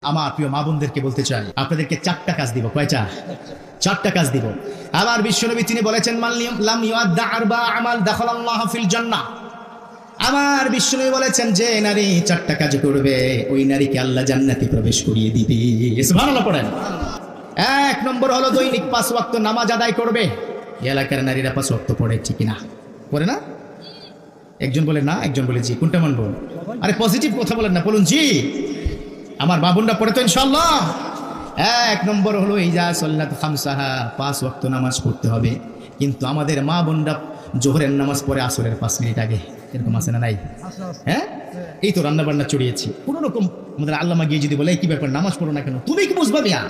আমার প্রিয় মা বোনদেরকে বলতে চাই, আপনাদেরকে 4টা কাজ দিব। কয়টা? 4টা কাজ দিব। আবার বিশ্বনবী তিনি বলেছেন, মান লাম ইউআদ্দা আরবা আমাল দাখালাল্লাহু ফিল জান্নাহ। আমার বিশ্বনবী বলেছেন, যে নারী 4টা কাজ করবে ওই নারীকে আল্লাহ জান্নাতে প্রবেশ করিয়ে দিবে। সুবহানাল্লাহ পড়েন। 1 নম্বর হলো দৈনিক 5 ওয়াক্ত নামাজ আদায় করবে। এই এলাকার নারীরা 5 ওয়াক্ত পড়ে ঠিক না? পড়ে না? একজন বলে না, একজন বলে জি। কোনটা মানবো? আরে পজিটিভ কথা বলেন না, বলুন জি। আমার মা বোনরা পড়ে তো ইনশাআল্লাহ। 1 নম্বর হলো ইজা সাল্লাত খামসাহা, 5 ওয়াক্ত নামাজ পড়তে হবে। কিন্তু আমাদের মা বোনরা জোহরের নামাজ পড়ে আসরের 5 মিনিট আগে। এরকম আছে না নাই? হ্যাঁ, এই তো রান্না বান্না চড়িয়েছি কোনো রকম। আমাদের আল্লামা গিয়ে যদি বলে কি ব্যাপার নামাজ পড়ো না কেন, তুমি কি বুঝবা মিয়া?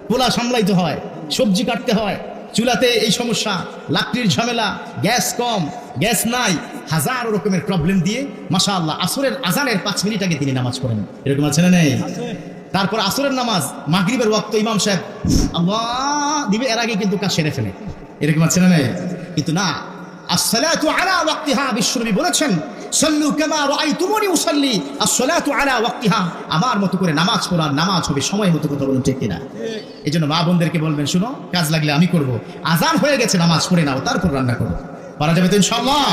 পোলা সামলাইতে হয়, সবজি কাটতে হয়, চুলাতে এই সমস্যা, লাকড়ির ঝামেলা, গ্যাস কম, গ্যাস নাই, হাজারো রকমের প্রবলেম দিয়ে মাশাআল্লাহ আসরের আজানের 5 মিনিট আগে তিনি নামাজ পড়েন। এরকম আছে না নেই? তারপর আসরের নামাজ, মাগরিবের ওয়াক্ত ইমাম সাহেব আল্লাহ দিবে, এর আগে কিন্তু কাজ সেরে ফেলে। এরকম আছে না নেই? কিন্তু না, আসসালাতু আলা ওয়াক্তিহা। বিশ্বনবী বলেছেন, সাল্লু কামা রাআইতুমুনি উসাল্লি, আসসালাতু আলা ওয়াক্তিহা। আমার মতো করে নামাজ পড়া, নামাজ হবে সময় মতো। কথা বলুন ঠিক কিনা? এই জন্য মা বোনদেরকে বলবেন, শুনো, কাজ লাগলে আমি করব, আজান হয়ে গেছে নামাজ পড়ে নাও, তারপর রান্না করো। পারা যাবে তো ইনশাআল্লাহ?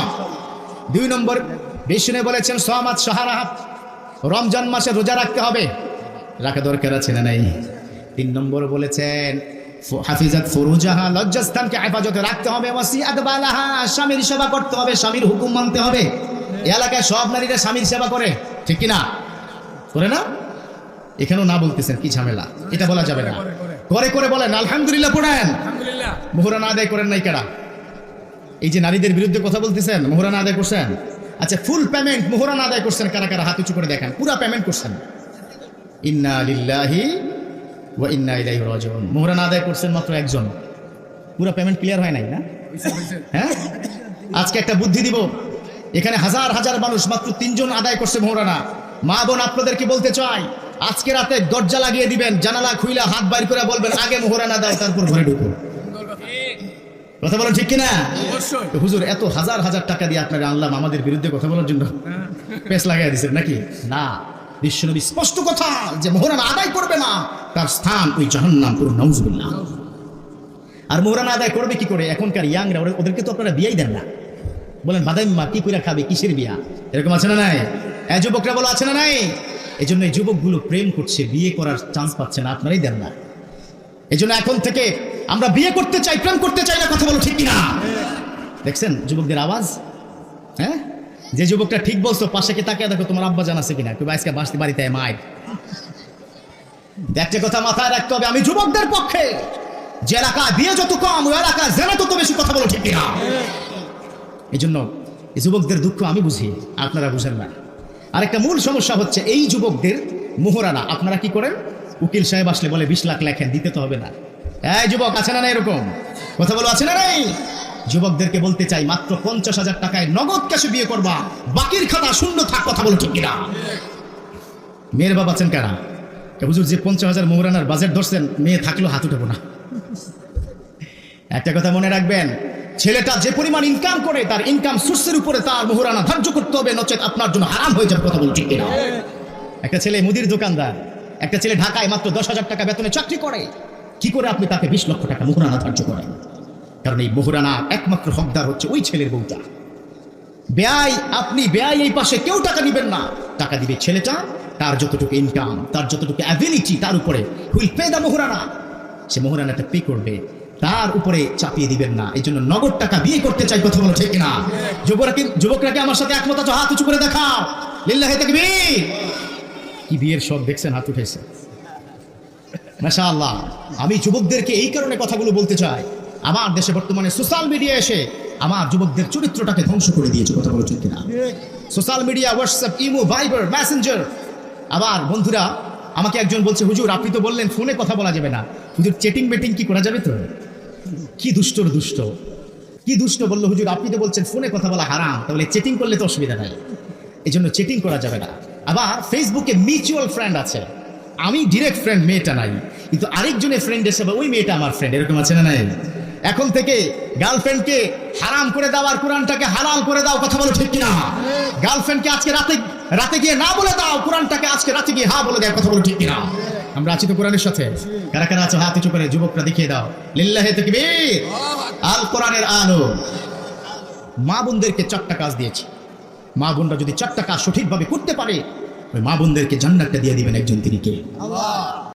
2 নম্বর বিশ্বনবী বলেছেন, সামাত শাহরাহ, রমজান মাসে রোজা রাখতে হবে। রাখা দরকার আছে না নাই? 3 নম্বর বলেছেন, হাফিজাত ফুরুজাহা, লজ্জাস্থানকে হেফাজতে রাখতে হবে। ওয়াসিআত বালাহা, স্বামীর সেবা করতে হবে, স্বামীর হুকুম মানতে হবে। এই এলাকায় সব নারীরা স্বামীর সেবা করে, ঠিক কিনা? করে না? এখানেও না বলতেছেন, কি ঝামেলা? এটা বলা যাবে না। করে করে বলেন আলহামদুলিল্লাহ পড়েন। আলহামদুলিল্লাহ। মোহরানা আদায় করেন নাই কারা? এই যে নারীদের বিরুদ্ধে কথা বলতেছেন, মোহরানা আদায় করছেন? আচ্ছা, ফুল পেমেন্ট মোহরানা আদায় করছেন কারা কারা? হাত উঁচু করে দেখান। পুরা পেমেন্ট করছেন? ইন্না লিল্লাহি ওয়া ইন্না ইলাইহি রাজিউন। মোহরানা আদায় করছেন মাত্র একজন। পুরা পেমেন্ট ক্লিয়ার হয় নাই না? হ্যাঁ, আজকে একটা বুদ্ধি দিব। এখানে হাজার হাজার মানুষ, মাত্র 3 জন আদায় করছে মোহরানা। মা বোন আপনাদেরকে বলতে চাই, আজকে রাতে দরজা লাগিয়ে দিবেন, জানালা খুইলা হাত বাইর করে বলবেন, আগে মোহরানা দাও, তারপর ঘরে ঢুকো। কথা বলেন ঠিক কিনা? হুজুর এত হাজার হাজার টাকা দিয়ে আপনারা আনলাম আমাদের বিরুদ্ধে কথা বলার জন্য, পেস লাগাই দিচ্ছেন নাকি? না, বিশ্বনবী স্পষ্ট কথা, যে মোহরানা আদায় করবে না তার স্থান ওই জাহান্নাম, পুরো নাউজুবিল্লাহ। আর মোহরানা আদায় করবে কি করে? এখনকার ইয়াংরা, ওদেরকে তো আপনারা বিয়াই দেন না। বলেন বাদাইম্মা কি কইরা খাবে, কিসের বিয়া? এরকম আছে না নাই? যুবকরা বলো আছে না নাই? এই জন্য এই যুবকগুলো প্রেম করছে, বিয়ে করার চান্স পাচ্ছে না, আপনারাই দেন না। এই জন্য এখন থেকে আমরা বিয়ে করতে চাই, প্রেম করতে চাই না। কথা বলো ঠিক কিনা? দেখছেন যুবকদের আওয়াজ? হ্যাঁ, যে যুবকটা ঠিক বলছো পাশে কে তাকিয়ে দেখো তোমার আব্বা জান আছে কিনা, কেউ আজকে বাসতে বাড়িতে মায়ের। একটা কথা মাথায় রাখতে হবে, আমি যুবকদের পক্ষে। যে এলাকায় বিয়ে যত কম, ওই এলাকায় জেনা তত বেশি। কথা বলো ঠিক কিনা? এই জন্য এই যুবকদের দুঃখ আমি বুঝি, আপনারা বুঝেন না। আরেকটা মূল সমস্যা হচ্ছে এই যুবকদের মোহরানা। আপনারা কি করেন? উকিল সাহেব আসলে বলে 20 লাখ লেখেন, দিতে তো হবে না। এই যুবক আছে না না? এরকম কথা বলো আছে না নাই? যুবকদেরকে বলতে চাই, মাত্র 50,000 টাকায় নগদ ক্যাশে বিয়ে করবা, বাকির খাতা শূন্য থাক। কথা বলো ঠিক কিনা? মেয়ের বাবা আছেন কারা? হুজুর যে 50,000 মোহরানার বাজেট ধরছেন, মেয়ে থাকলেও হাত উঠাবো না। একটা কথা মনে রাখবেন, ছেলেটা যে পরিমাণ ইনকাম করে, তার ইনকাম সোর্সের উপরে তার মোহরানা ধার্য করতে হবে, নচেত আপনার জন্য হারাম হয়ে যাবে। কথা বলো ঠিক কিনা? একটা ছেলে মুদির দোকানদার, একটা ছেলে ঢাকায় মাত্র 10,000 টাকা বেতনে চাকরি করে। কি করে আপনি তাকে 20 লক্ষ টাকা মোহরানা ধার্য করেন? কারণ এই মোহরানা একমাত্র হকদার হচ্ছে ওই ছেলের বউটা। ব্যয়, আপনি ব্যয় এই পাশে কেউ টাকা দিবেন না, টাকা দিবে ছেলেটা। তার যতটুকু ইনকাম, তার যতটুকু অ্যাবিলিটি, তার উপরে হুইল পে দা মোহরানা। সে মোহরানাটা পে করবে, তার উপরে চাপিয়ে দিবেন না। এই জন্য নগদ টাকা বিয়ে করতে চাই। কথা বলো ঠিক কিনা? যুবকরা কি আমার সাথে একমত আছো? হাত উঁচু করে দেখাও। লিল্লাহি তাকবীর। কি বিয়ের সব দেখছেন, হাত উঠেছে মাশাআল্লাহ। আমি যুবকদেরকে এই কারণে কথাগুলো বলতে চাই, আমার দেশে বর্তমানে সোশ্যাল মিডিয়া এসে আমার যুবকদের চরিত্রটাকে ধ্বংস করে দিয়েছে। কথা বলো ঠিক কিনা? Social media, WhatsApp, imo, Viber, Messenger. আবার বন্ধুরা আমাকে একজন বলছে, হুজুর আপনি তো বললেন ফোনে কথা বলা যাবে না, হুজুর চেটিং বেটিং কি করা যাবে? তো কি দুষ্টর দুষ্ট, কি দুষ্ট বললো হুজুর, আপনি তো বলছেন ফোনে কথা বলা হারাম, তাহলে চেটিং করলে তো অসুবিধা নাই। এই জন্য চেটিং করা যাবে না। আবার ফেসবুকে মিউচুয়াল ফ্রেন্ড আছে, আমি ডিরেক্ট ফ্রেন্ড মেয়েটা নাই, কিন্তু আরেকজনের ফ্রেন্ড হিসেবে ওই মেয়েটা আমার ফ্রেন্ড। এরকম আছে না নাই? এখন থেকে গার্লফ্রেন্ডকে হারাম করে দাও আর কোরআনটাকে হালাল করে দাও। কথা বলো ঠিক কিনা? গার্লফ্রেন্ডকে আজকে রাতে গিয়ে না বলে দাও, কোরআনটাকে আজকে রাতে গিয়ে হা বলে দাও। কথা বলো ঠিক কিনা? আমরা আছি তো কোরআনের সাথে? কারা কারা আছো হাত উঁচু করে যুবকরা দেখিয়ে দাও। লিল্লাহি তাকবীর। আল কোরআনের আলো। মা বোনদেরকে 4টা কাজ দিয়েছি। মা বোনরা যদি 4টা কাজ সঠিকভাবে করতে পারে, ওই মা বোনদেরকে জান্নাতটা দিয়ে দিবেন একজন, তিনি কে? আল্লাহ।